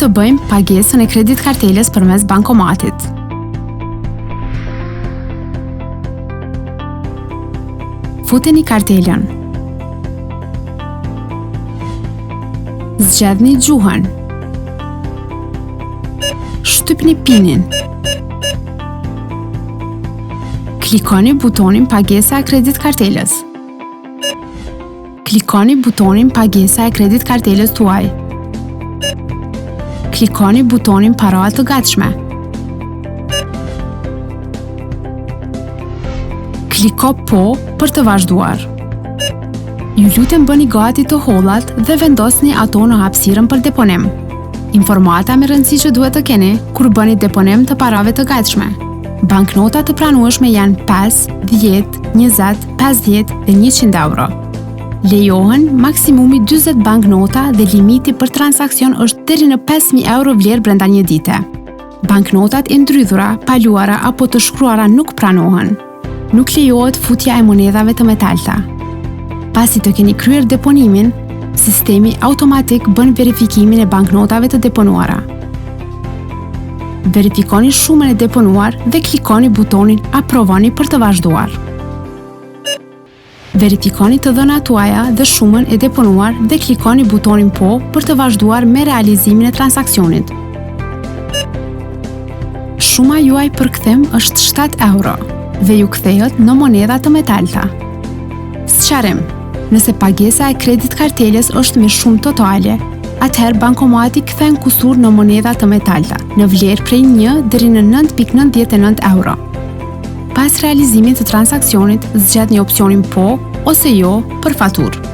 të bëjmë pagesën e kredit karteles përmes bankomatit. Futeni kartelën. Zgjedhni gjuhën. Shtypni pinin. Klikoni butonin pagesa e kredit kartelës. Klikoni butonin pagesa e kredit kartelës tuaj. Klikoni butonin paratë të gatshme. Kliko po për të vazhduar. Ju lutem bëni gati të hollat dhe vendosni ato në hapësirën për deponim. Informata me rëndësi që duhet të keni kur bëni deponim të parave të gatshme. Banknotat të pranueshme janë 5, 10, 20, 50 dhe 100 euro. Lejohen maksimumi 40 banknota dhe limiti për transakcion është deri në 5.000 euro vlerë brenda një dite. Banknotat e ndrydhura, paluara apo të shkruara nuk pranohen. Nuk lejohet futja e monedhave të metalta. Pasi të keni kryer deponimin, sistemi automatik bën verifikimin e banknotave të deponuara. Verifikoni shumën e deponuar dhe klikoni butonin Aprovoni për të vazhduar. Verifikoni të dhënat tuaja dhe shumën e deponuar dhe klikoni butonin Po për të vazhduar me realizimin e transakcionit. Shuma juaj për kthim është 7 euro dhe ju kthehet në monedha të metalta. Sqarim: nëse pagesa e kredit karteles është me shumë totale, atëherë bankomati kthen kusur në monedha të metalta, në vlerë prej 1 deri në 9.99 euro. Pas realizimit të transakcionit, zgjedhni opsionin Po ose Jo për faturë.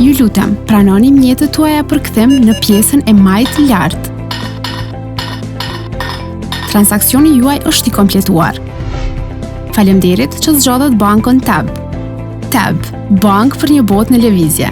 Ju lutem, pranoni mjetët tuaja për kthim në pjesën e majt lart. Transakcioni juaj është i kompletuar. Faleminderit që zgjodhët bankën Tab. Tab, bank për një botë në lëvizje.